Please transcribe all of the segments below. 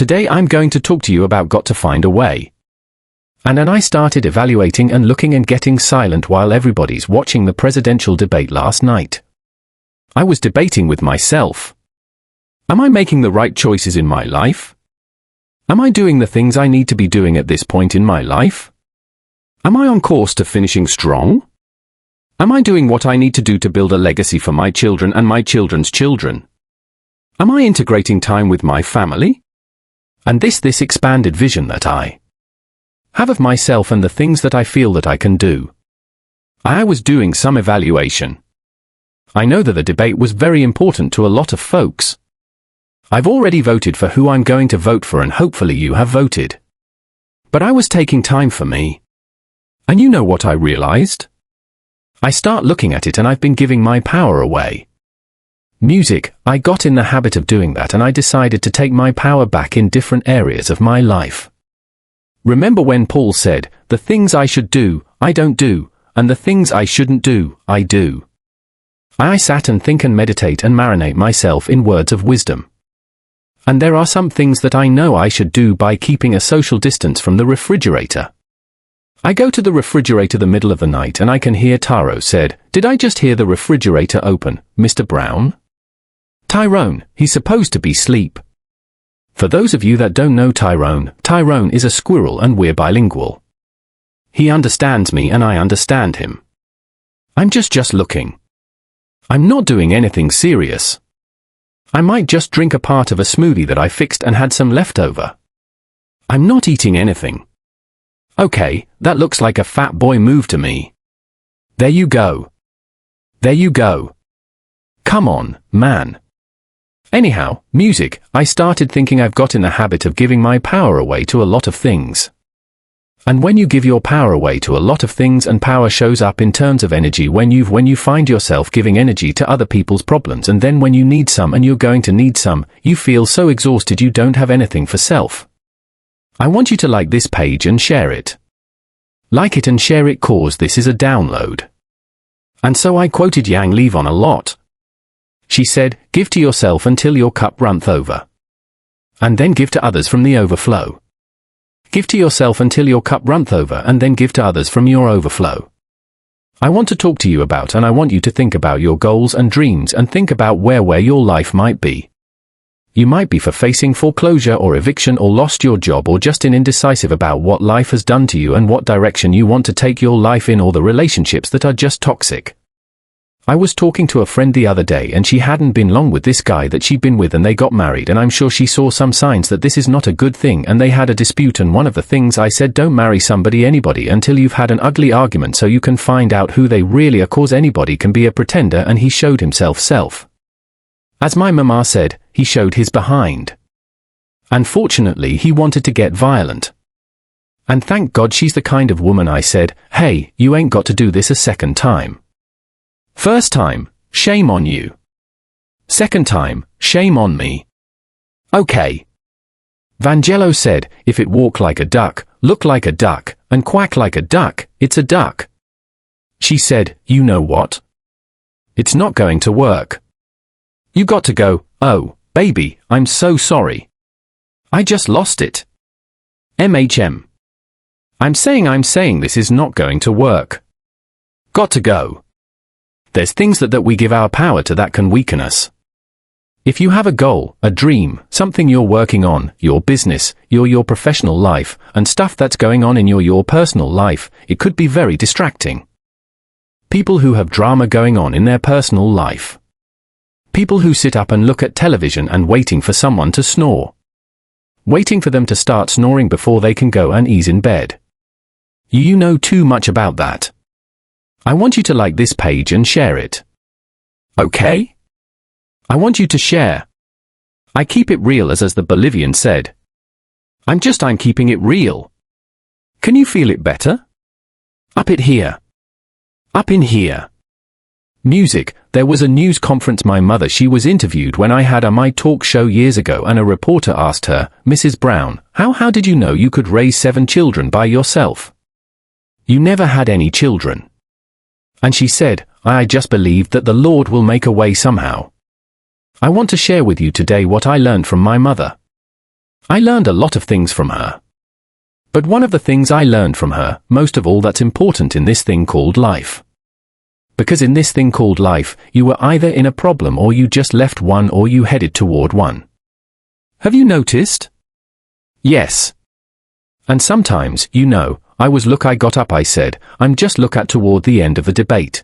Today I'm going to talk to you about got to find a way. And then I started evaluating and looking and getting silent while everybody's watching the presidential debate last night. I was debating with myself. Am I making the right choices in my life? Am I doing the things I need to be doing at this point in my life? Am I on course to finishing strong? Am I doing what I need to do to build a legacy for my children and my children's children? Am I integrating time with my family? And this expanded vision that I have of myself and the things that I feel that I can do. I was doing some evaluation. I know that the debate was very important to a lot of folks. I've already voted for who I'm going to vote for, and hopefully you have voted. But I was taking time for me. And you know what I realized? I start looking at it and I've been giving my power away. Music, I got in the habit of doing that, and I decided to take my power back in different areas of my life. Remember when Paul said, the things I should do, I don't do, and the things I shouldn't do, I do. I sat and think and meditate and marinate myself in words of wisdom. And there are some things that I know I should do by keeping a social distance from the refrigerator. I go to the refrigerator the middle of the night and I can hear Taro said, "Did I just hear the refrigerator open, Mr. Brown?" Tyrone, he's supposed to be asleep. For those of you that don't know Tyrone is a squirrel and we're bilingual. He understands me and I understand him. I'm just looking. I'm not doing anything serious. I might just drink a part of a smoothie that I fixed and had some left over. I'm not eating anything. Okay, that looks like a fat boy move to me. There you go. There you go. Come on, man. Anyhow, music, I started thinking I've got in the habit of giving my power away to a lot of things. And when you give your power away to a lot of things, and power shows up in terms of energy when you find yourself giving energy to other people's problems, and then when you need some and you're going to need some, you feel so exhausted you don't have anything for self. I want you to like this page and share it. Like it and share it, cause this is a download. And so I quoted Yang Levon a lot. She said, give to yourself until your cup runneth over. And then give to others from the overflow. Give to yourself until your cup runneth over, and then give to others from your overflow. I want to talk to you about, and I want you to think about your goals and dreams, and think about where your life might be. You might be facing foreclosure or eviction, or lost your job, or just indecisive about what life has done to you and what direction you want to take your life in, or the relationships that are just toxic. I was talking to a friend the other day, and she hadn't been long with this guy that she'd been with, and they got married, and I'm sure she saw some signs that this is not a good thing, and they had a dispute, and one of the things I said, don't marry anybody until you've had an ugly argument so you can find out who they really are, cause anybody can be a pretender, and he showed himself self. As my mama said, he showed his behind. Unfortunately, he wanted to get violent. And thank God she's the kind of woman I said, hey, you ain't got to do this a second time. First time, shame on you. Second time, shame on me. Okay. Vangelo said, if it walk like a duck, look like a duck, and quack like a duck, it's a duck. She said, you know what? It's not going to work. You got to go, oh, baby, I'm so sorry. I just lost it. MHM. I'm saying this is not going to work. Got to go. There's things that we give our power to that can weaken us. If you have a goal, a dream, something you're working on, your business, your professional life, and stuff that's going on in your personal life, it could be very distracting. People who have drama going on in their personal life. People who sit up and look at television and waiting for someone to snore. Waiting for them to start snoring before they can go and ease in bed. You know too much about that. I want you to like this page and share it. Okay? I want you to share. I keep it real, as the Bolivian said. I'm keeping it real. Can you feel it better? Up it here. Up in here. Music, there was a news conference my mother, she was interviewed when I had my talk show years ago, and a reporter asked her, Mrs. Brown, how did you know you could raise 7 children by yourself? You never had any children. And she said, I just believed that the Lord will make a way somehow. I want to share with you today what I learned from my mother. I learned a lot of things from her. But one of the things I learned from her, most of all that's important in this thing called life. Because in this thing called life, you were either in a problem or you just left one or you headed toward one. Have you noticed? Yes. And sometimes, I got up I said, I'm just look at toward the end of the debate.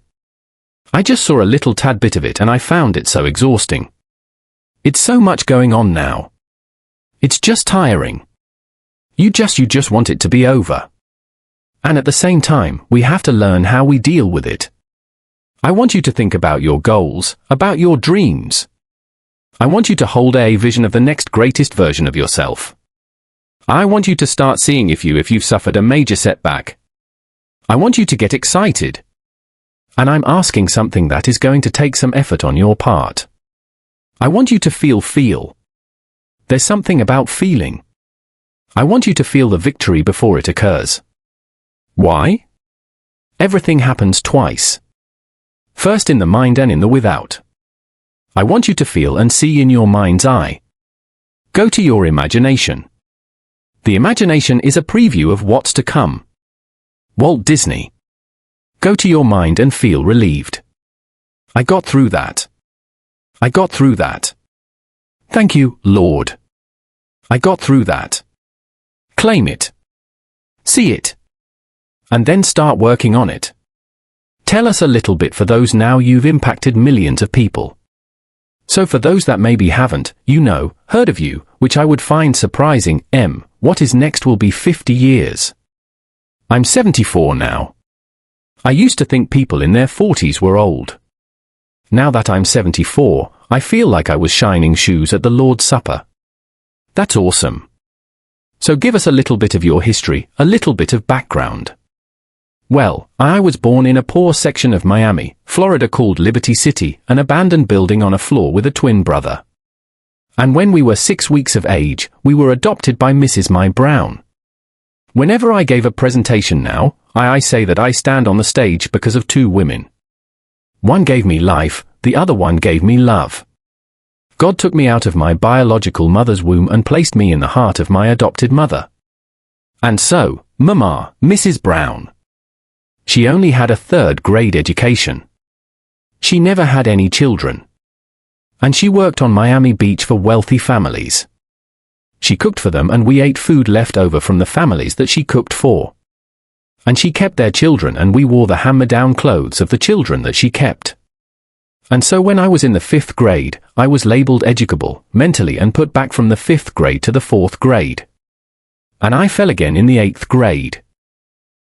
I just saw a little tad bit of it and I found it so exhausting. It's so much going on now. It's just tiring. You just want it to be over. And at the same time, we have to learn how we deal with it. I want you to think about your goals, about your dreams. I want you to hold a vision of the next greatest version of yourself. I want you to start seeing if you've suffered a major setback. I want you to get excited. And I'm asking something that is going to take some effort on your part. I want you to feel. There's something about feeling. I want you to feel the victory before it occurs. Why? Everything happens twice. First in the mind and in the without. I want you to feel and see in your mind's eye. Go to your imagination. The imagination is a preview of what's to come. Walt Disney. Go to your mind and feel relieved. I got through that. I got through that. Thank you, Lord. I got through that. Claim it. See it. And then start working on it. Tell us a little bit for those now you've impacted millions of people. So for those that maybe haven't, heard of you, which I would find surprising, what is next will be 50 years. I'm 74 now. I used to think people in their 40s were old. Now that I'm 74, I feel like I was shining shoes at the Lord's Supper. That's awesome. So give us a little bit of your history, a little bit of background. Well, I was born in a poor section of Miami, Florida called Liberty City, an abandoned building on a floor with a twin brother. And when we were 6 weeks of age, we were adopted by Mrs. My Brown. Whenever I gave a presentation now, I say that I stand on the stage because of 2 women. One gave me life, the other one gave me love. God took me out of my biological mother's womb and placed me in the heart of my adopted mother. And so, Mama, Mrs. Brown. She only had a 3rd grade education. She never had any children. And she worked on Miami Beach for wealthy families. She cooked for them and we ate food left over from the families that she cooked for. And she kept their children and we wore the hand-me-down clothes of the children that she kept. And so when I was in the 5th grade, I was labeled educable, mentally, and put back from the 5th grade to the 4th grade. And I fell again in the 8th grade.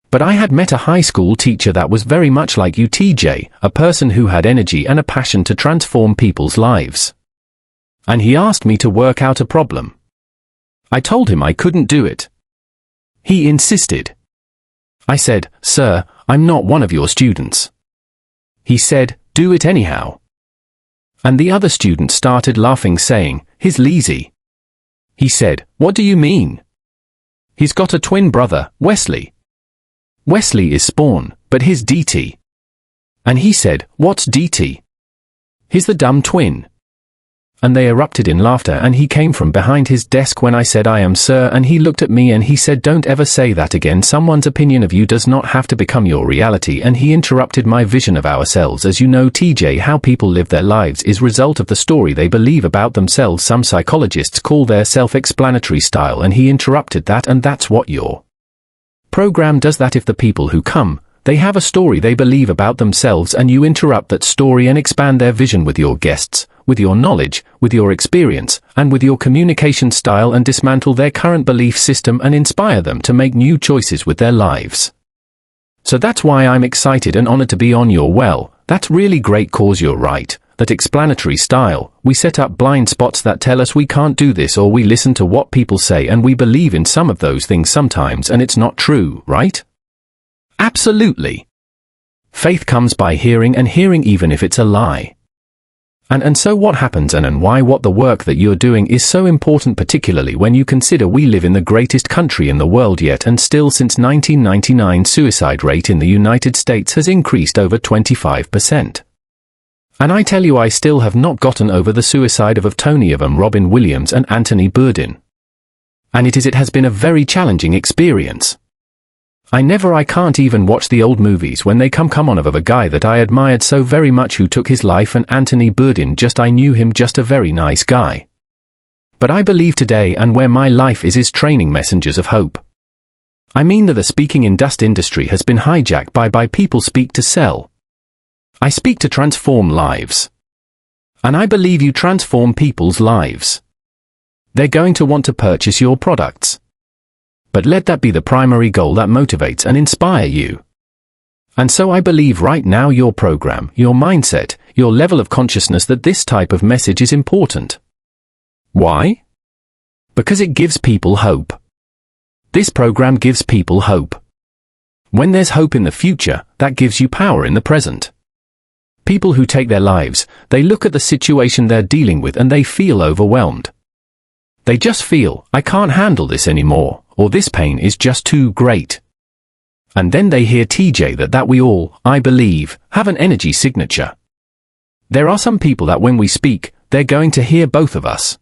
But I had met a high school teacher that was very much like you, TJ, a person who had energy and a passion to transform people's lives. And he asked me to work out a problem. I told him I couldn't do it. He insisted. I said, "Sir, I'm not one of your students." He said, "Do it anyhow." And the other student started laughing, saying, "He's lazy." He said, "What do you mean?" "He's got a twin brother, Wesley. Wesley is Spawn, but he's DT." And he said, "What's DT?" "He's the dumb twin." And they erupted in laughter and he came from behind his desk when I said, "I am, sir," and he looked at me and he said, "Don't ever say that again. Someone's opinion of you does not have to become your reality." And he interrupted my vision of ourselves. As you know, TJ, how people live their lives is result of the story they believe about themselves. Some psychologists call their self-explanatory style, and he interrupted that, and that's what your program does. That if the people who come, they have a story they believe about themselves, and you interrupt that story and expand their vision with your guests, with your knowledge, with your experience, and with your communication style, and dismantle their current belief system and inspire them to make new choices with their lives. So that's why I'm excited and honored to be on your that's really great cause. You're right, that explanatory style, we set up blind spots that tell us we can't do this, or we listen to what people say and we believe in some of those things sometimes and it's not true, right? Absolutely. Faith comes by hearing, and hearing even if it's a lie. And so what happens and why what the work that you're doing is so important, particularly when you consider we live in the greatest country in the world yet, and still since 1999 suicide rate in the United States has increased over 25%. And I tell you, I still have not gotten over the suicide of Tony Robin Williams and Anthony Bourdain. And it has been a very challenging experience. I can't even watch the old movies when they come on of a guy that I admired so very much who took his life, and Anthony Bourdain, I knew him, just a very nice guy. But I believe today and where my life is training messengers of hope. I mean that the speaking industry has been hijacked by people speak to sell. I speak to transform lives. And I believe you transform people's lives. They're going to want to purchase your products. But let that be the primary goal that motivates and inspire you. And so I believe right now your program, your mindset, your level of consciousness, that this type of message is important. Why? Because it gives people hope. This program gives people hope. When there's hope in the future, that gives you power in the present. People who take their lives, they look at the situation they're dealing with and they feel overwhelmed. They just feel, I can't handle this anymore, or this pain is just too great. And then they hear TJ that we all, I believe, have an energy signature. There are some people that when we speak, they're going to hear both of us.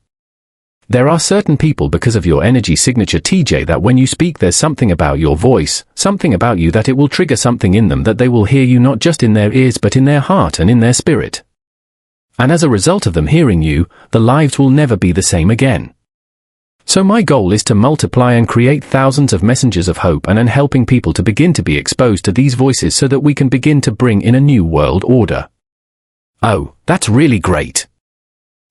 There are certain people, because of your energy signature TJ, that when you speak there's something about your voice, something about you, that it will trigger something in them, that they will hear you not just in their ears but in their heart and in their spirit. And as a result of them hearing you, the lives will never be the same again. So my goal is to multiply and create thousands of messengers of hope and helping people to begin to be exposed to these voices so that we can begin to bring in a new world order. Oh, that's really great.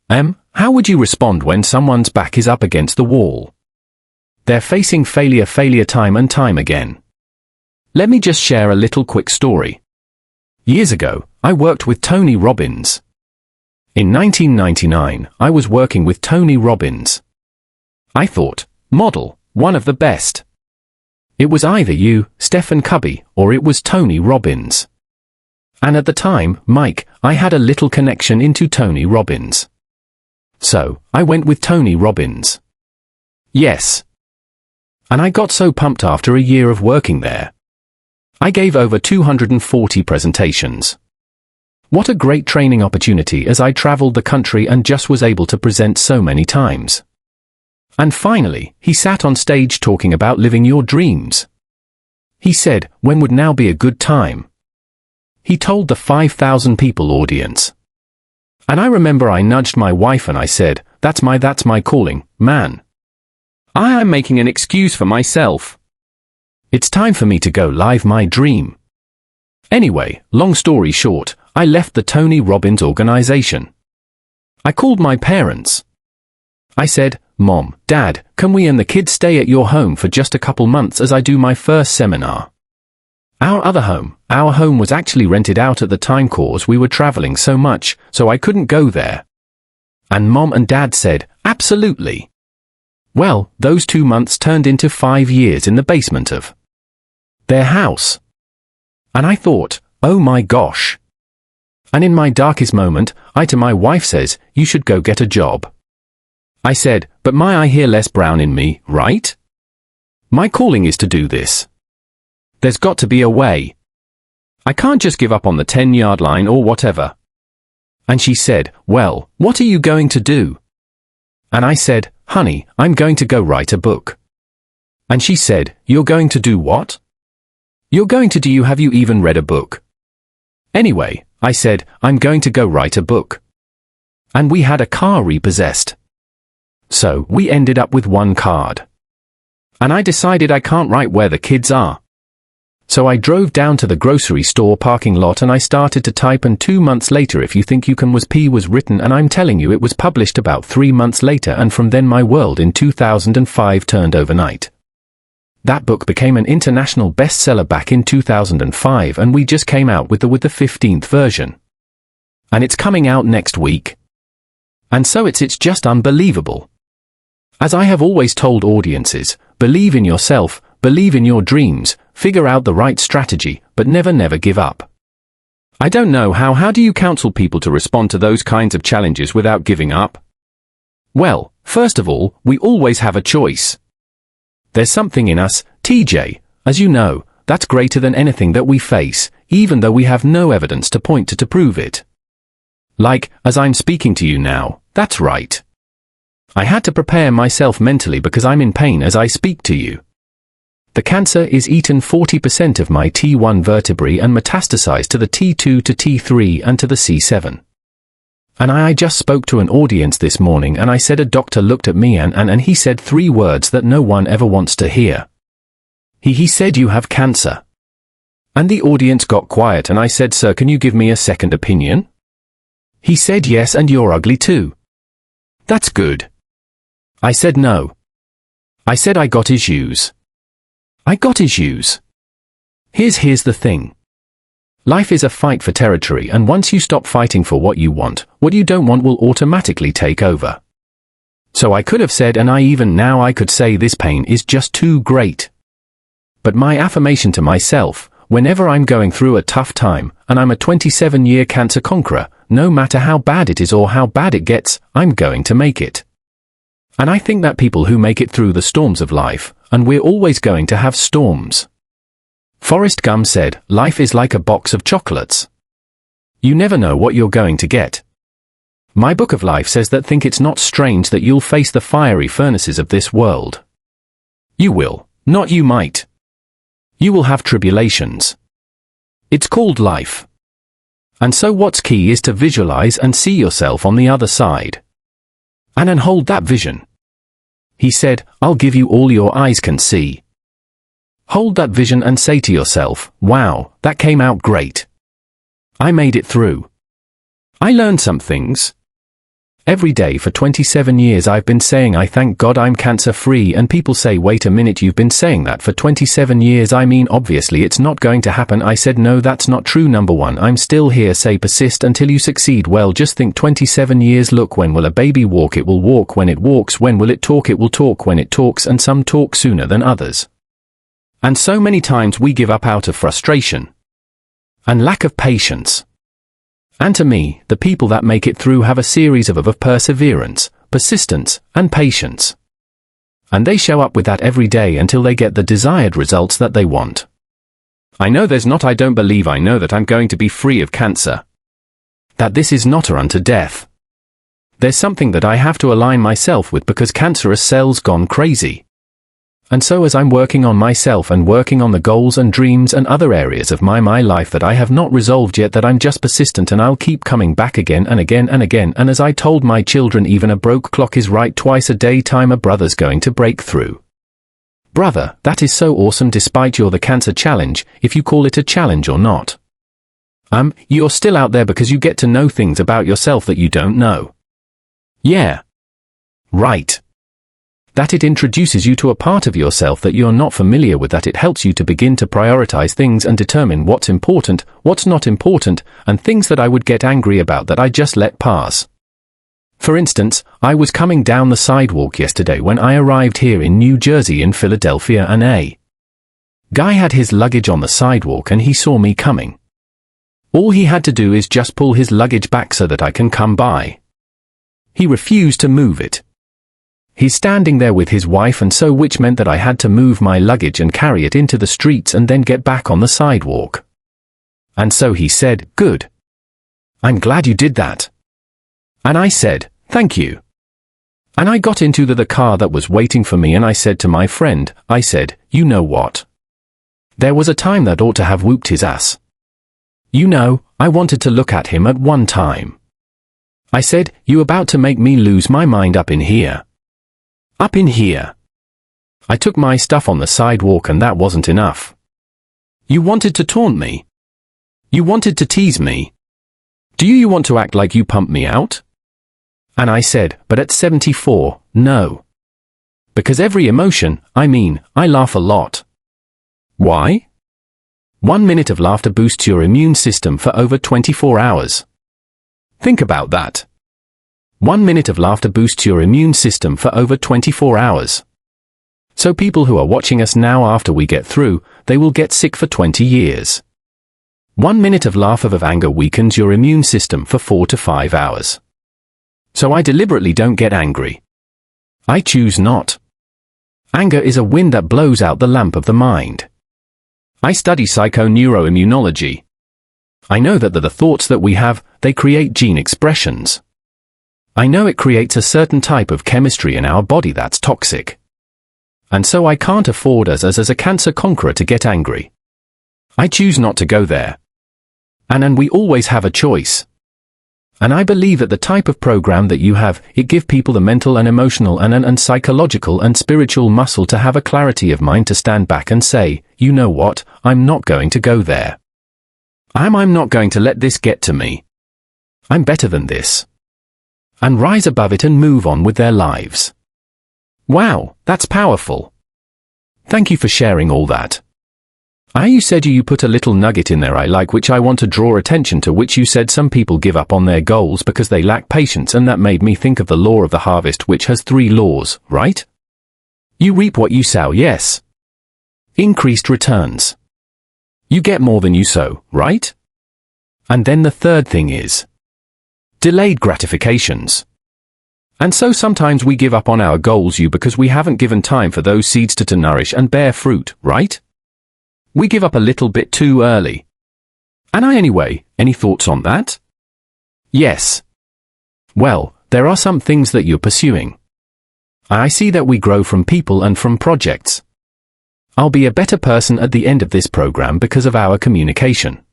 How would you respond when someone's back is up against the wall? They're facing failure time and time again. Let me just share a little quick story. Years ago, I worked with Tony Robbins. In 1999, I was working with Tony Robbins. I thought, model, one of the best. It was either you, Stephen Covey, or it was Tony Robbins. And at the time, Mike, I had a little connection into Tony Robbins. So, I went with Tony Robbins. Yes. And I got so pumped after a year of working there. I gave over 240 presentations. What a great training opportunity as I traveled the country and just was able to present so many times. And finally, he sat on stage talking about living your dreams. He said, when would now be a good time? He told the 5,000 people audience. And I remember I nudged my wife and I said, that's my calling, man. I am making an excuse for myself. It's time for me to go live my dream. Anyway, long story short, I left the Tony Robbins organization. I called my parents. I said, Mom, Dad, can we and the kids stay at your home for just a couple months as I do my first seminar? Our home was actually rented out at the time cause we were traveling so much, so I couldn't go there. And Mom and Dad said, absolutely. Well, those 2 months turned into 5 years in the basement of their house. And I thought, oh my gosh. And in my darkest moment, I to my wife says, you should go get a job. I said, but I hear less brown in me, right? My calling is to do this. There's got to be a way. I can't just give up on the 10-yard line or whatever. And she said, well, what are you going to do? And I said, honey, I'm going to go write a book. And she said, you're going to do what? You're going to do, have you even read a book? Anyway, I said, I'm going to go write a book. And we had a car repossessed. So we ended up with one card. And I decided I can't write where the kids are. So I drove down to the grocery store parking lot and I started to type, and 2 months later If You Think You Can was written, and I'm telling you it was published about 3 months later, and from then my world in 2005 turned overnight. That book became an international bestseller back in 2005 and we just came out with the 15th version. And it's coming out next week. And so it's just unbelievable. As I have always told audiences, believe in yourself, believe in your dreams, figure out the right strategy, but never give up. I don't know how do you counsel people to respond to those kinds of challenges without giving up? Well, first of all, we always have a choice. There's something in us, TJ, as you know, that's greater than anything that we face, even though we have no evidence to point to prove it. Like, as I'm speaking to you now, that's right. I had to prepare myself mentally because I'm in pain as I speak to you. The cancer is eaten 40% of my T1 vertebrae and metastasized to the T2 to T3 and to the C7. And I just spoke to an audience this morning and I said a doctor looked at me and he said 3 words that no one ever wants to hear. He said, "You have cancer." And the audience got quiet and I said, "Sir, can you give me a second opinion?" He said, "Yes, and you're ugly too." "That's good." I said, "No." I said, "I got issues." I got issues. Here's the thing. Life is a fight for territory, and once you stop fighting for what you want, what you don't want will automatically take over. So I could have said, and I could say, this pain is just too great. But my affirmation to myself, whenever I'm going through a tough time, and I'm a 27-year cancer conqueror, no matter how bad it is or how bad it gets, I'm going to make it. And I think that people who make it through the storms of life, and we're always going to have storms. Forrest Gump said, "Life is like a box of chocolates. You never know what you're going to get." My book of life says that think it's not strange that you'll face the fiery furnaces of this world. You will, not you might. You will have tribulations. It's called life. And so what's key is to visualize and see yourself on the other side. And hold that vision. He said, "I'll give you all your eyes can see." Hold that vision and say to yourself, "Wow, that came out great. I made it through. I learned some things." Every day for 27 years I've been saying I thank God I'm cancer-free, and people say, "Wait a minute, you've been saying that for 27 years, I mean obviously it's not going to happen." I said, "No, that's not true. Number 1, I'm still here. Say persist until you succeed." Well, just think 27 years. Look, when will a baby walk? It will walk when it walks. When will it talk? It will talk when it talks, and some talk sooner than others. And so many times we give up out of frustration and lack of patience. And to me, the people that make it through have a series of perseverance, persistence, and patience. And they show up with that every day until they get the desired results that they want. I know I don't believe I know that I'm going to be free of cancer. That this is not unto death. There's something that I have to align myself with because cancerous cells gone crazy. And so as I'm working on myself and working on the goals and dreams and other areas of my life that I have not resolved yet, that I'm just persistent and I'll keep coming back again and again and again. And as I told my children, even a broke clock is right twice a day. Time a brother's going to break through. Brother, that is so awesome. Despite the cancer challenge, if you call it a challenge or not. You're still out there because you get to know things about yourself that you don't know. Yeah. Right. That it introduces you to a part of yourself that you're not familiar with, that it helps you to begin to prioritize things and determine what's important, what's not important, and things that I would get angry about that I just let pass. For instance, I was coming down the sidewalk yesterday when I arrived here in New Jersey in Philadelphia, and a guy had his luggage on the sidewalk and he saw me coming. All he had to do is just pull his luggage back so that I can come by. He refused to move it. He's standing there with his wife, and so which meant that I had to move my luggage and carry it into the streets and then get back on the sidewalk. And so he said, "Good. I'm glad you did that." And I said, "Thank you." And I got into the car that was waiting for me and I said to my friend, I said, "You know what? There was a time that ought to have whooped his ass. You know, I wanted to look at him at one time. I said, you about to make me lose my mind up in here. Up in here. I took my stuff on the sidewalk and that wasn't enough. You wanted to taunt me. You wanted to tease me. Do you want to act like you pumped me out?" And I said, "But at 74, no. Because every emotion, I laugh a lot." Why? 1 minute of laughter boosts your immune system for over 24 hours. Think about that. 1 minute of laughter boosts your immune system for over 24 hours. So people who are watching us now, after we get through, they will get sick for 20 years. 1 minute of laugh of anger weakens your immune system for 4 to 5 hours. So I deliberately don't get angry. I choose not. Anger is a wind that blows out the lamp of the mind. I study psychoneuroimmunology. I know that the thoughts that we have, they create gene expressions. I know it creates a certain type of chemistry in our body that's toxic. And so I can't afford as a cancer conqueror to get angry. I choose not to go there. And we always have a choice. And I believe that the type of program that you have, it give people the mental and emotional and psychological and spiritual muscle to have a clarity of mind to stand back and say, you know what, I'm not going to go there. I'm not going to let this get to me. I'm better than this. And rise above it and move on with their lives. Wow, that's powerful. Thank you for sharing all that. You said you put a little nugget in there I like, which I want to draw attention to, which you said some people give up on their goals because they lack patience, and that made me think of the law of the harvest, which has 3 laws, right? You reap what you sow, yes. Increased returns. You get more than you sow, right? And then the third thing is delayed gratifications. And so sometimes we give up on our goals because we haven't given time for those seeds to nourish and bear fruit, right? We give up a little bit too early. And anyway, any thoughts on that? Yes. Well, there are some things that you're pursuing. I see that we grow from people and from projects. I'll be a better person at the end of this program because of our communication.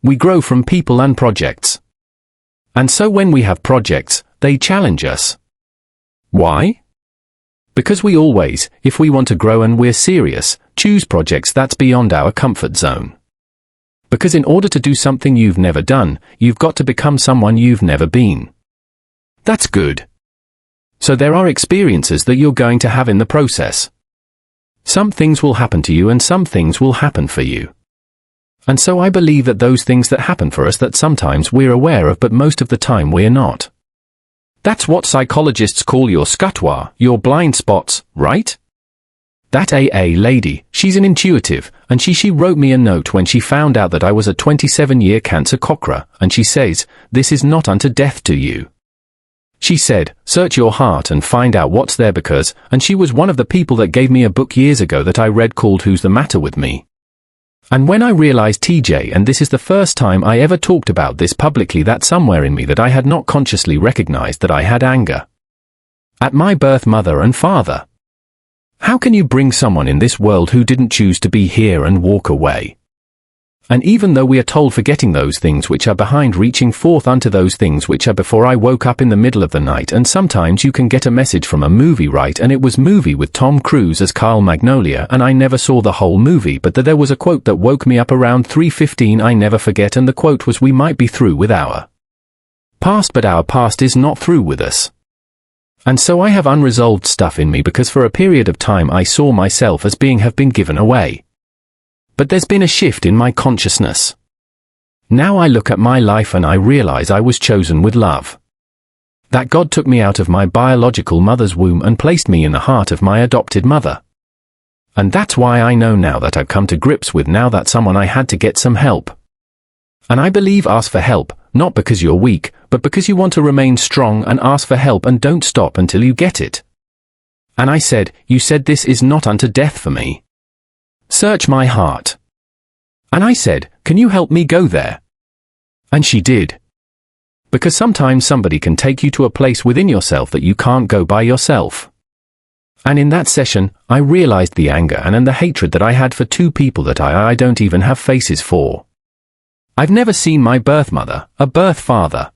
We grow from people and projects. And so when we have projects, they challenge us. Why? Because we always, if we want to grow and we're serious, choose projects that's beyond our comfort zone. Because in order to do something you've never done, you've got to become someone you've never been. That's good. So there are experiences that you're going to have in the process. Some things will happen to you and some things will happen for you. And so I believe that those things that happen for us that sometimes we're aware of but most of the time we're not. That's what psychologists call your scutwa, your blind spots, right? That AA lady, she's an intuitive, and she wrote me a note when she found out that I was a 27-year cancer conqueror, and she says, this is not unto death to you. She said, search your heart and find out what's there because, and she was one of the people that gave me a book years ago that I read called Who's the Matter with Me? And when I realized TJ, and this is the first time I ever talked about this publicly, that somewhere in me that I had not consciously recognized that I had anger at my birth mother and father. How can you bring someone in this world who didn't choose to be here and walk away? And even though we are told forgetting those things which are behind, reaching forth unto those things which are before, I woke up in the middle of the night, and sometimes you can get a message from a movie, right? And it was movie with Tom Cruise as Carl Magnolia, and I never saw the whole movie, but there was a quote that woke me up around 3:15 I never forget, and the quote was, we might be through with our past, but our past is not through with us. And so I have unresolved stuff in me because for a period of time I saw myself as have been given away. But there's been a shift in my consciousness. Now I look at my life and I realize I was chosen with love. That God took me out of my biological mother's womb and placed me in the heart of my adopted mother. And that's why I know now that I've come to grips with now that someone I had to get some help. And I believe ask for help, not because you're weak, but because you want to remain strong, and ask for help and don't stop until you get it. And I said, you said this is not unto death for me. Search my heart. And I said, can you help me go there? And she did. Because sometimes somebody can take you to a place within yourself that you can't go by yourself. And in that session, I realized the anger and the hatred that I had for 2 people that I don't even have faces for. I've never seen my birth mother, a birth father.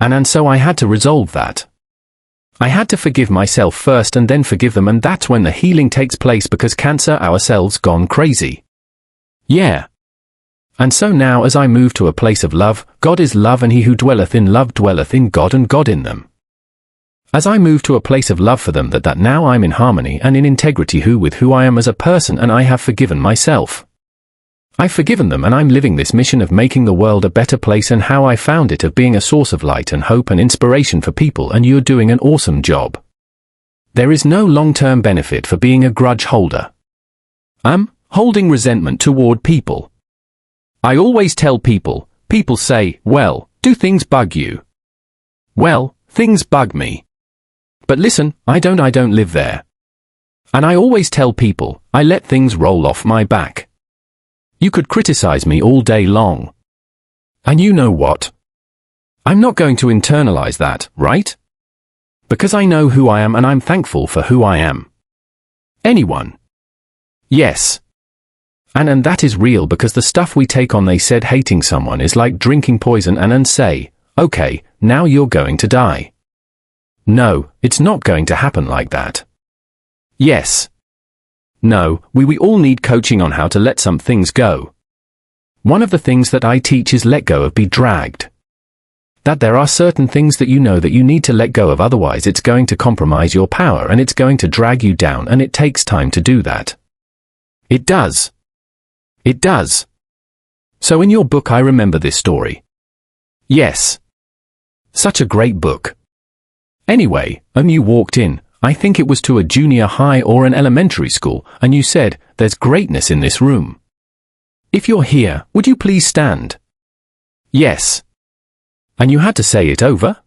And so I had to resolve that. I had to forgive myself first and then forgive them, and that's when the healing takes place, because cancer ourselves gone crazy. Yeah. And so now as I move to a place of love, God is love, and he who dwelleth in love dwelleth in God, and God in them. As I move to a place of love for them, that now I'm in harmony and in integrity with who I am as a person, and I have forgiven myself. I've forgiven them, and I'm living this mission of making the world a better place, and how I found it of being a source of light and hope and inspiration for people, and you're doing an awesome job. There is no long-term benefit for being a grudge holder. Holding resentment toward people. I always tell people say, well, do things bug you? Well, things bug me. But listen, I don't live there. And I always tell people, I let things roll off my back. You could criticize me all day long. And you know what? I'm not going to internalize that, right? Because I know who I am and I'm thankful for who I am. Anyone? Yes. And that is real because the stuff we take on, they said hating someone is like drinking poison and say, okay, now you're going to die. No, it's not going to happen like that. Yes. No, we all need coaching on how to let some things go. One of the things that I teach is let go of be dragged. That there are certain things that you know that you need to let go of, otherwise it's going to compromise your power and it's going to drag you down, and it takes time to do that. It does. It does. So in your book I remember this story. Yes. Such a great book. Anyway, you walked in, I think it was to a junior high or an elementary school, and you said, there's greatness in this room. If you're here, would you please stand? Yes. And you had to say it over?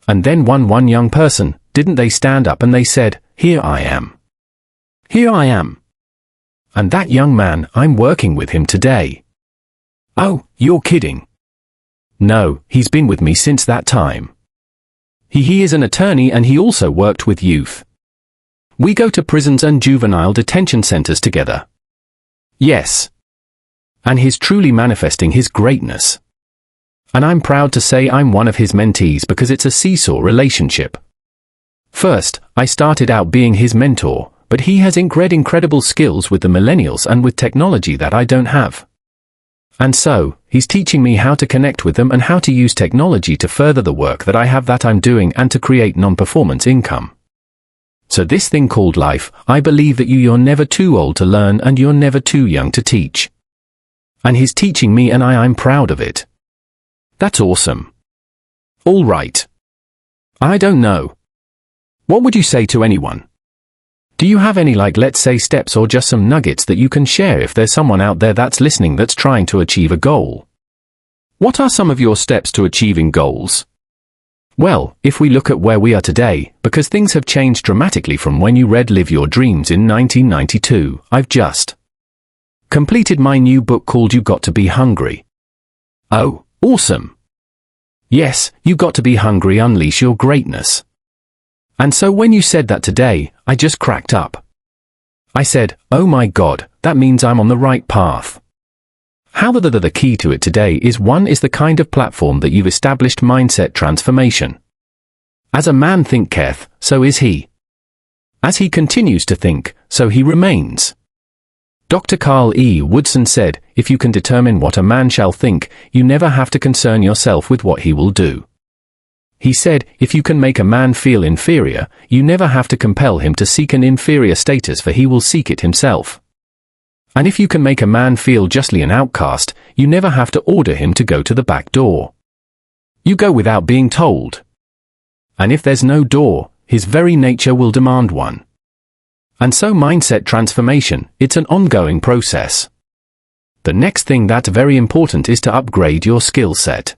And then one young person, didn't they stand up and they said, here I am. Here I am. And that young man, I'm working with him today. Oh, you're kidding. No, he's been with me since that time. He is an attorney and he also worked with youth. We go to prisons and juvenile detention centers together. Yes. And he's truly manifesting his greatness. And I'm proud to say I'm one of his mentees because it's a seesaw relationship. First, I started out being his mentor, but he has incredible skills with the millennials and with technology that I don't have. And so, he's teaching me how to connect with them and how to use technology to further the work that I have that I'm doing and to create non-performance income. So this thing called life, I believe that you're never too old to learn and you're never too young to teach. And he's teaching me and I'm proud of it. That's awesome. All right. I don't know. What would you say to anyone? Do you have any, let's say, steps or just some nuggets that you can share if there's someone out there that's listening that's trying to achieve a goal? What are some of your steps to achieving goals? Well, if we look at where we are today, because things have changed dramatically from when you read Live Your Dreams in 1992, I've just completed my new book called You Got to Be Hungry. Oh, awesome. Yes, you got to be hungry, unleash your greatness. And so when you said that today, I just cracked up. I said, oh my God, that means I'm on the right path. How the key to it today is one is the kind of platform that you've established, mindset transformation. As a man thinketh, so is he. As he continues to think, so he remains. Dr. Carl E. Woodson said, if you can determine what a man shall think, you never have to concern yourself with what he will do. He said, if you can make a man feel inferior, you never have to compel him to seek an inferior status, for he will seek it himself. And if you can make a man feel justly an outcast, you never have to order him to go to the back door. You go without being told. And if there's no door, his very nature will demand one. And so mindset transformation, it's an ongoing process. The next thing that's very important is to upgrade your skill set.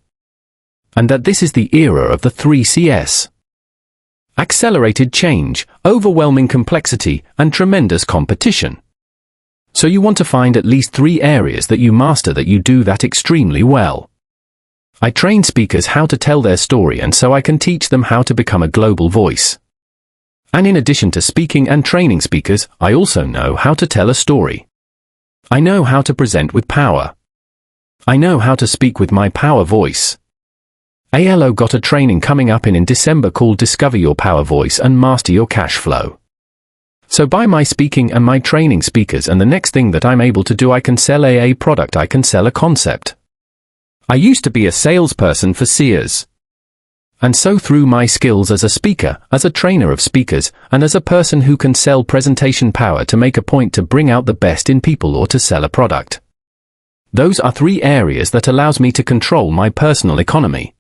And that this is the era of the 3 Cs. Accelerated change, overwhelming complexity, and tremendous competition. So you want to find at least 3 areas that you master, that you do that extremely well. I train speakers how to tell their story, and so I can teach them how to become a global voice. And in addition to speaking and training speakers, I also know how to tell a story. I know how to present with power. I know how to speak with my power voice. ALO got a training coming up in December called Discover Your Power Voice and Master Your Cash Flow. So by my speaking and my training speakers, and the next thing that I'm able to do, I can sell a product, I can sell a concept. I used to be a salesperson for Sears. And so through my skills as a speaker, as a trainer of speakers, and as a person who can sell presentation power to make a point to bring out the best in people or to sell a product. Those are 3 areas that allows me to control my personal economy.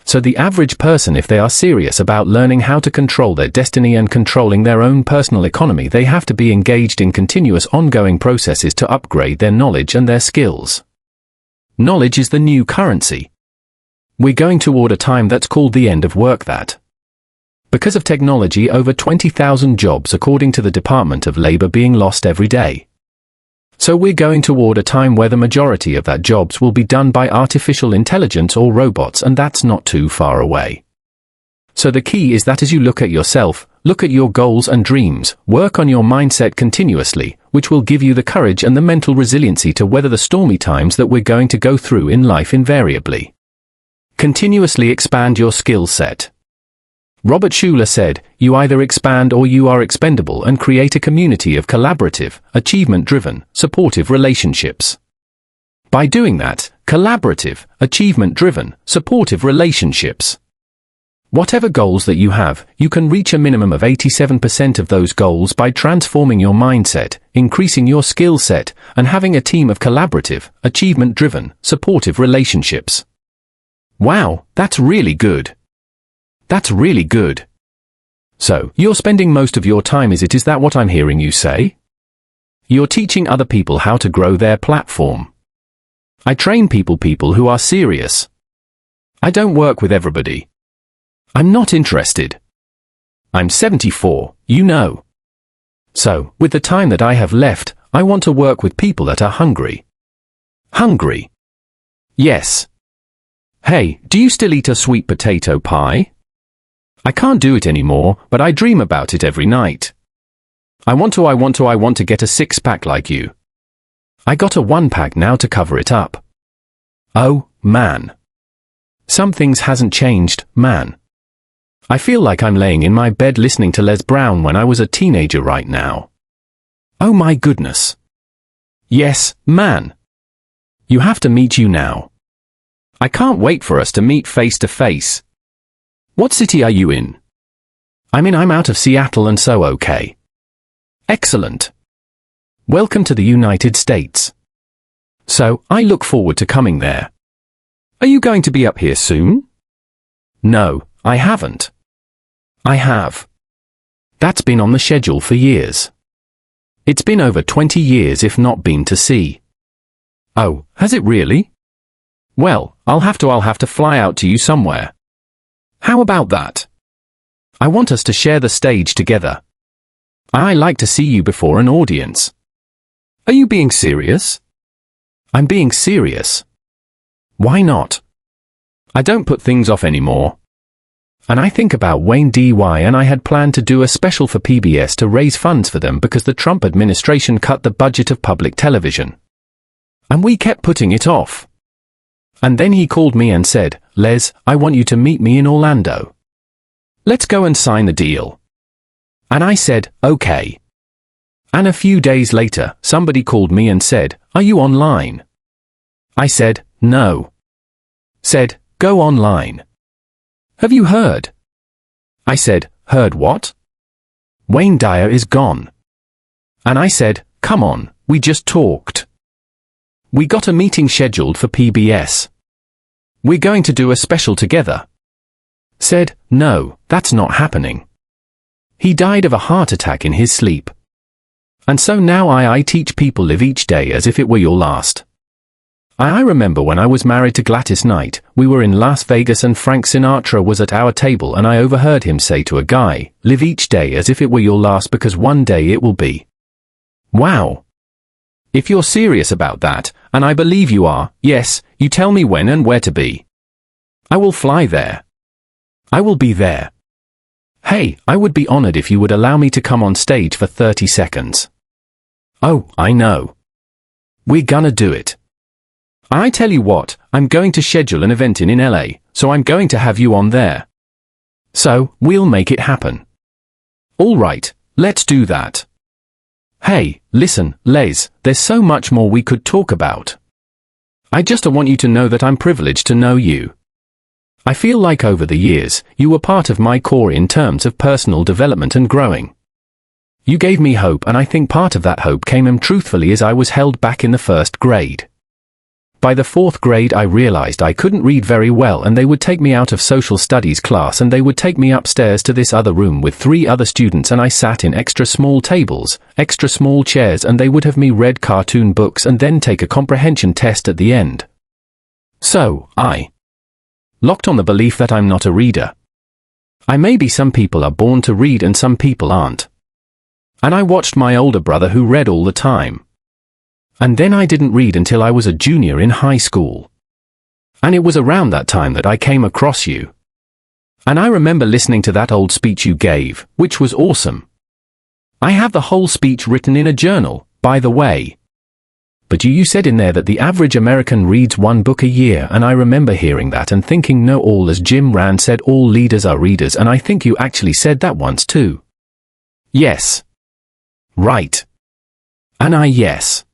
So the average person, if they are serious about learning how to control their destiny and controlling their own personal economy, they have to be engaged in continuous ongoing processes to upgrade their knowledge and their skills. Knowledge is the new currency. We're going toward a time that's called the end of work, that because of technology, over 20,000 jobs according to the Department of Labor being lost every day. So we're going toward a time where the majority of that jobs will be done by artificial intelligence or robots, and that's not too far away. So the key is that as you look at yourself, look at your goals and dreams, work on your mindset continuously, which will give you the courage and the mental resiliency to weather the stormy times that we're going to go through in life invariably. Continuously expand your skill set. Robert Schuller said, "You either expand or you are expendable, and create a community of collaborative, achievement-driven, supportive relationships." By doing that, collaborative, achievement-driven, supportive relationships. Whatever goals that you have, you can reach a minimum of 87% of those goals by transforming your mindset, increasing your skill set, and having a team of collaborative, achievement-driven, supportive relationships. Wow, that's really good. That's really good. So, you're spending most of your time is that what I'm hearing you say? You're teaching other people how to grow their platform. I train people who are serious. I don't work with everybody. I'm not interested. I'm 74, you know. So, with the time that I have left, I want to work with people that are hungry. Hungry. Yes. Hey, do you still eat a sweet potato pie? I can't do it anymore, but I dream about it every night. I want to get a six-pack like you. I got a one-pack now to cover it up. Oh, man. Some things hasn't changed, man. I feel like I'm laying in my bed listening to Les Brown when I was a teenager right now. Oh my goodness. Yes, man. You have to meet you now. I can't wait for us to meet face to face. What city are you in? I'm out of Seattle, and so okay. Excellent. Welcome to the United States. So, I look forward to coming there. Are you going to be up here soon? No, I haven't. I have. That's been on the schedule for years. It's been over 20 years if not been to see. Oh, has it really? Well, I'll have to fly out to you somewhere. How about that? I want us to share the stage together. I like to see you before an audience. Are you being serious? I'm being serious. Why not? I don't put things off anymore. And I think about Wayne D.Y. and I had planned to do a special for PBS to raise funds for them because the Trump administration cut the budget of public television. And we kept putting it off. And then he called me and said, "Les, I want you to meet me in Orlando. Let's go and sign the deal." And I said, okay. And a few days later, somebody called me and said, "Are you online?" I said, "No." Said, "Go online." "Have you heard?" I said, "Heard what?" "Wayne Dyer is gone." And I said, "Come on, we just talked. We got a meeting scheduled for PBS. We're going to do a special together." Said, "No, that's not happening. He died of a heart attack in his sleep. And so now I teach people live each day as if it were your last." I remember when I was married to Gladys Knight, we were in Las Vegas and Frank Sinatra was at our table and I overheard him say to a guy, "Live each day as if it were your last because one day it will be." Wow. If you're serious about that, and I believe you are, yes, you tell me when and where to be. I will fly there. I will be there. Hey, I would be honored if you would allow me to come on stage for 30 seconds. Oh, I know. We're gonna do it. I tell you what, I'm going to schedule an event in LA, so I'm going to have you on there. So, we'll make it happen. All right, let's do that. Hey, listen, Les, there's so much more we could talk about. I just want you to know that I'm privileged to know you. I feel like over the years, you were part of my core in terms of personal development and growing. You gave me hope, and I think part of that hope came truthfully as I was held back in the first grade. By the fourth grade I realized I couldn't read very well and they would take me out of social studies class and they would take me upstairs to this other room with 3 other students and I sat in extra small tables, extra small chairs and they would have me read cartoon books and then take a comprehension test at the end. So, I locked on the belief that I'm not a reader. Maybe some people are born to read and some people aren't. And I watched my older brother who read all the time. And then I didn't read until I was a junior in high school. And it was around that time that I came across you. And I remember listening to that old speech you gave, which was awesome. I have the whole speech written in a journal, by the way. But you said in there that the average American reads one book a year, and I remember hearing that and thinking no, all as Jim Rand said, all leaders are readers, and I think you actually said that once too. Yes. Right. And yes.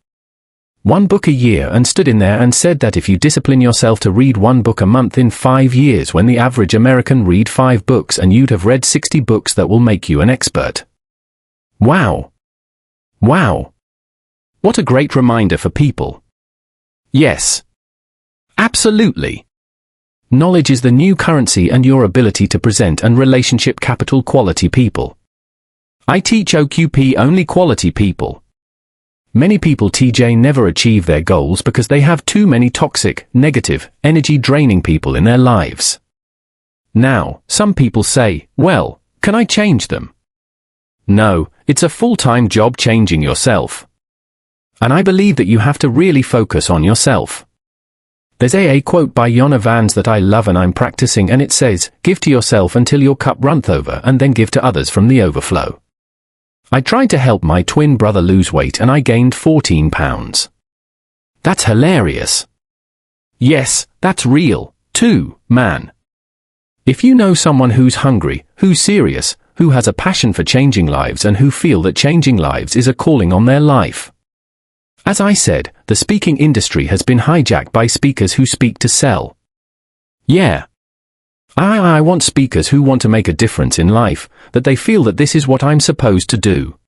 One book a year, and stood in there and said that if you discipline yourself to read one book a month in 5 years, when the average American read 5 books, and you'd have read 60 books, that will make you an expert. Wow. Wow. What a great reminder for people. Yes. Absolutely. Knowledge is the new currency, and your ability to present and relationship capital quality people. I teach OQP only quality people. Many people, TJ, never achieve their goals because they have too many toxic, negative, energy-draining people in their lives. Now, some people say, well, can I change them? No, it's a full-time job changing yourself. And I believe that you have to really focus on yourself. There's a quote by Yona Vans that I love and I'm practicing, and it says, give to yourself until your cup runneth over, and then give to others from the overflow. I tried to help my twin brother lose weight and I gained 14 pounds. That's hilarious. Yes, that's real, too, man. If you know someone who's hungry, who's serious, who has a passion for changing lives, and who feel that changing lives is a calling on their life. As I said, the speaking industry has been hijacked by speakers who speak to sell. Yeah. I want speakers who want to make a difference in life, that they feel that this is what I'm supposed to do.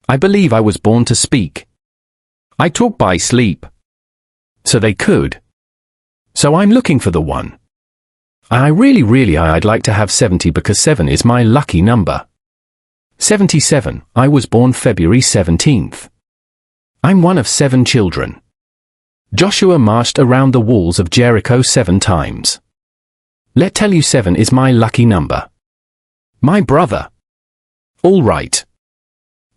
I believe I was born to speak. I talk by sleep. So they could. So I'm looking for the one. I'd like to have 70 because 7 is my lucky number. 77, I was born February 17th. I'm one of 7 children. Joshua marched around the walls of Jericho 7 times. Let tell you 7 is my lucky number. My brother. All right.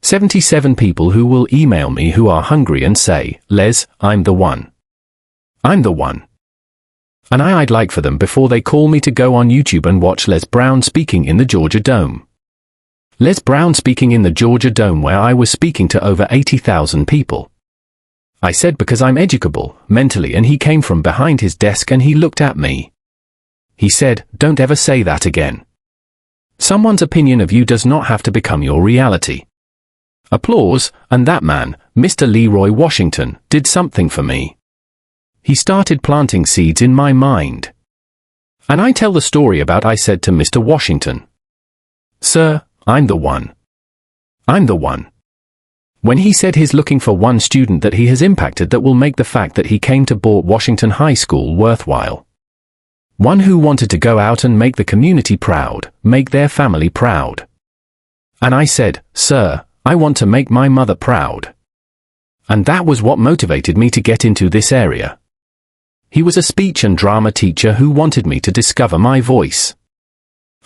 77 people who will email me who are hungry and say, Les, I'm the one. I'm the one. And I'd like for them before they call me to go on YouTube and watch Les Brown speaking in the Georgia Dome. Les Brown speaking in the Georgia Dome, where I was speaking to over 80,000 people. I said because I'm educable, mentally, and he came from behind his desk and he looked at me. He said, don't ever say that again. Someone's opinion of you does not have to become your reality. Applause, and that man, Mr. Leroy Washington, did something for me. He started planting seeds in my mind. And I tell the story about I said to Mr. Washington, Sir, I'm the one. I'm the one. When he said he's looking for one student that he has impacted that will make the fact that he came to Washington High School worthwhile. One who wanted to go out and make the community proud, make their family proud. And I said, Sir, I want to make my mother proud. And that was what motivated me to get into this area. He was a speech and drama teacher who wanted me to discover my voice.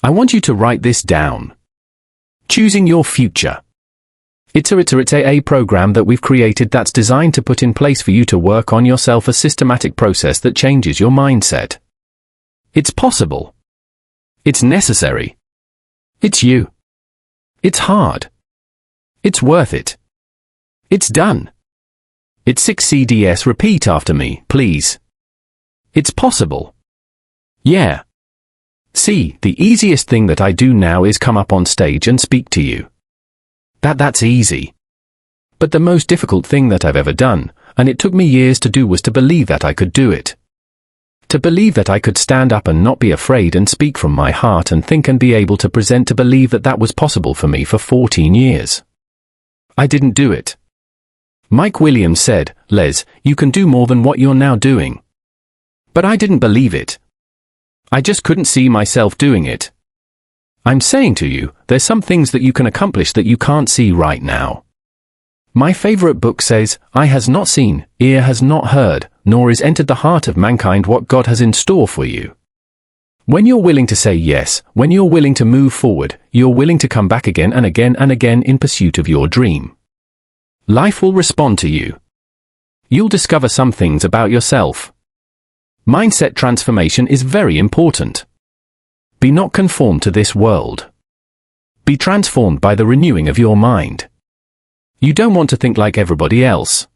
I want you to write this down. Choosing your future. It's a program that we've created that's designed to put in place for you to work on yourself, a systematic process that changes your mindset. It's possible. It's necessary. It's you. It's hard. It's worth it. It's done. It's 6 CDS. Repeat after me, please. It's possible. Yeah. See, the easiest thing that I do now is come up on stage and speak to you. That's easy. But the most difficult thing that I've ever done, and it took me years to do, was to believe that I could do it. To believe that I could stand up and not be afraid and speak from my heart and think and be able to present, to believe that that was possible for me for 14 years. I didn't do it. Mike Williams said, Les, you can do more than what you're now doing. But I didn't believe it. I just couldn't see myself doing it. I'm saying to you, there's some things that you can accomplish that you can't see right now. My favorite book says, eye has not seen, ear has not heard, nor is entered the heart of mankind what God has in store for you. When you're willing to say yes, when you're willing to move forward, you're willing to come back again and again and again in pursuit of your dream. Life will respond to you. you'll discover some things about yourself. Mindset transformation is very important. Be not conformed to this world. Be transformed by the renewing of your mind. You don't want to think like everybody else.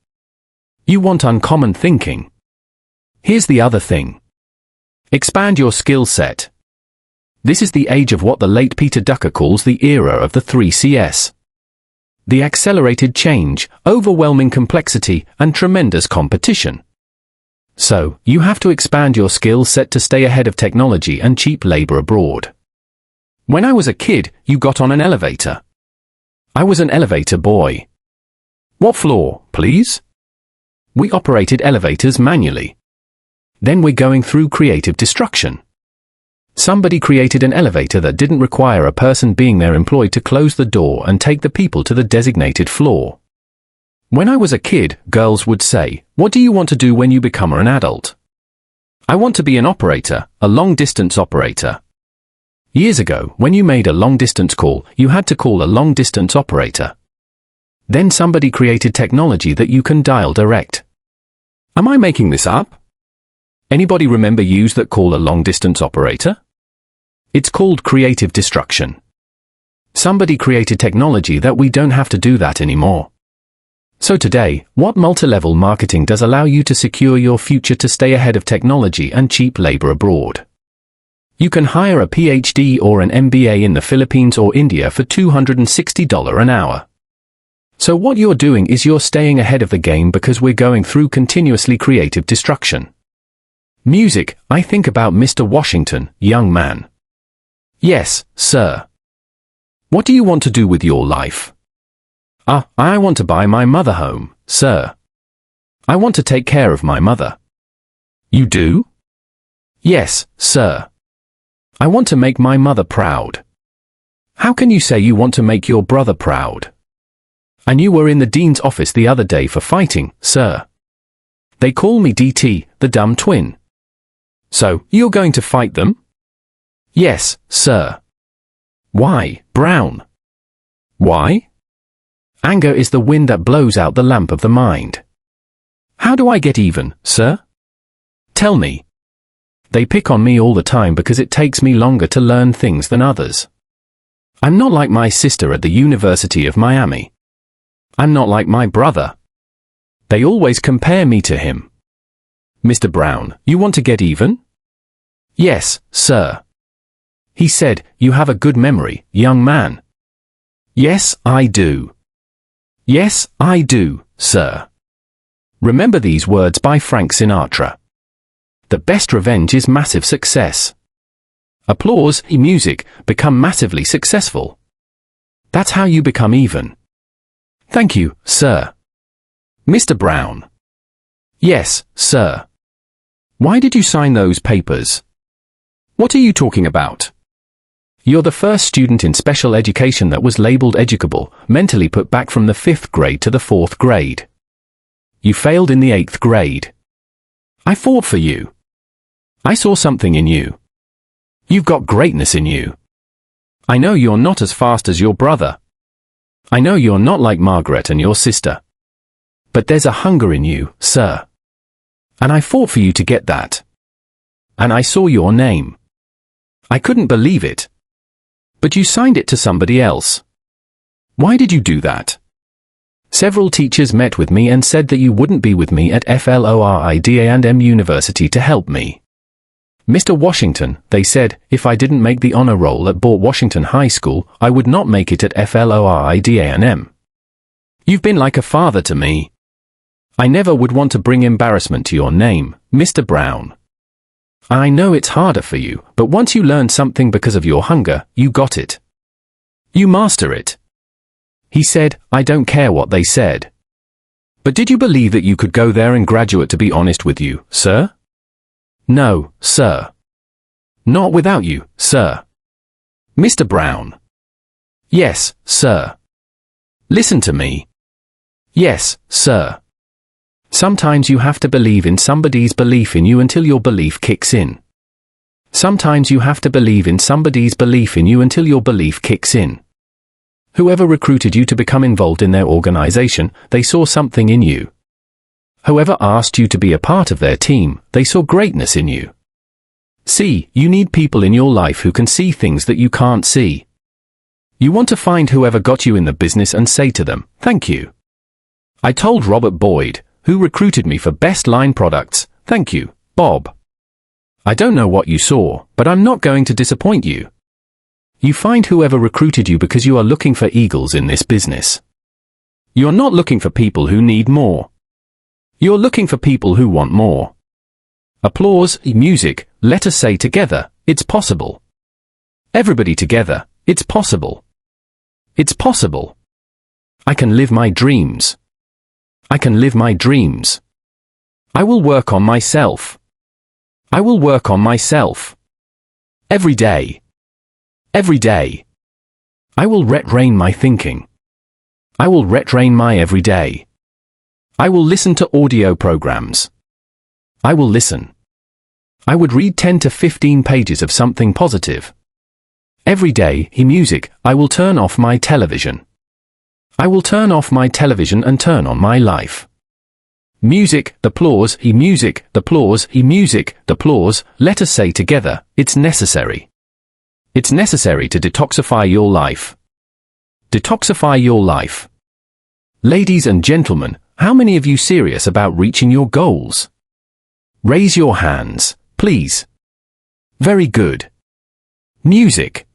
You want uncommon thinking. Here's the other thing. Expand your skill set. This is the age of what the late Peter Drucker calls the era of the 3Cs. The accelerated change, overwhelming complexity, and tremendous competition. So, you have to expand your skill set to stay ahead of technology and cheap labor abroad. When I was a kid, you got on an elevator. I was an elevator boy. What floor, please? We operated elevators manually. Then we're going through creative destruction. Somebody created an elevator that didn't require a person being there employed to close the door and take the people to the designated floor. When I was a kid, girls would say, "What do you want to do when you become an adult?" "I want to be an operator, a long-distance operator." Years ago, when you made a long-distance call, you had to call a long-distance operator. Then somebody created technology that you can dial direct. Am I making this up? Anybody remember use that call a long-distance operator? It's called creative destruction. Somebody created technology that we don't have to do that anymore. So today, what multi-level marketing does allow you to secure your future to stay ahead of technology and cheap labor abroad? You can hire a PhD or an MBA in the Philippines or India for $260 an hour. So what you're doing is you're staying ahead of the game because we're going through continuously creative destruction. Music, I think about Mr. Washington, young man. Yes, sir. What do you want to do with your life? I want to buy my mother home, sir. I want to take care of my mother. You do? Yes, sir. I want to make my mother proud. How can you say you want to make your brother proud? And you were in the dean's office the other day for fighting, sir. They call me DT, the dumb twin. So, you're going to fight them? Yes, sir. Why, Brown? Why? Anger is the wind that blows out the lamp of the mind. How do I get even, sir? Tell me. They pick on me all the time because it takes me longer to learn things than others. I'm not like my sister at the University of Miami. I'm not like my brother. They always compare me to him. Mr. Brown, you want to get even? Yes, sir. He said, you have a good memory, young man. Yes, I do. Yes, I do, sir. Remember these words by Frank Sinatra. The best revenge is massive success. Applause, music, become massively successful. That's how you become even. Thank you, sir. Mr. Brown. Yes, sir. Why did you sign those papers? What are you talking about? You're the first student in special education that was labeled educable, mentally put back from the 5th grade to the 4th grade. You failed in the 8th grade. I fought for you. I saw something in you. You've got greatness in you. I know you're not as fast as your brother. I know you're not like Margaret and your sister. But there's a hunger in you, sir. And I fought for you to get that. And I saw your name. I couldn't believe it. But you signed it to somebody else. Why did you do that? Several teachers met with me and said that you wouldn't be with me at Florida&M University to help me. Mr. Washington, they said, if I didn't make the honor roll at Bort Washington High School, I would not make it at Florida&M. You've been like a father to me. I never would want to bring embarrassment to your name, Mr. Brown. I know it's harder for you, but once you learn something because of your hunger, you got it. You master it. He said, I don't care what they said. But did you believe that you could go there and graduate, to be honest with you, sir? No, sir. Not without you, sir. Mr. Brown. Yes, sir. Listen to me. Yes, sir. Sometimes you have to believe in somebody's belief in you until your belief kicks in. Sometimes you have to believe in somebody's belief in you until your belief kicks in. Whoever recruited you to become involved in their organization, they saw something in you. Whoever asked you to be a part of their team, they saw greatness in you. See, you need people in your life who can see things that you can't see. You want to find whoever got you in the business and say to them, thank you. I told Robert Boyd, who recruited me for Best Line Products, thank you, Bob. I don't know what you saw, but I'm not going to disappoint you. You find whoever recruited you because you are looking for eagles in this business. You're not looking for people who need more. You're looking for people who want more. Applause, music, let us say together, it's possible. Everybody together, it's possible. It's possible. I can live my dreams. I can live my dreams. I will work on myself. I will work on myself. Every day. Every day. I will retrain my thinking. I will retrain my every day. I will listen to audio programs. I will listen. I would read 10 to 15 pages of something positive. Every day, music, I will turn off my television. I will turn off my television and turn on my life. Music, the applause, music, the applause, music, the applause, let us say together, it's necessary. It's necessary to detoxify your life. Detoxify your life. Ladies and gentlemen, how many of you serious about reaching your goals? Raise your hands, please. Very good. Music.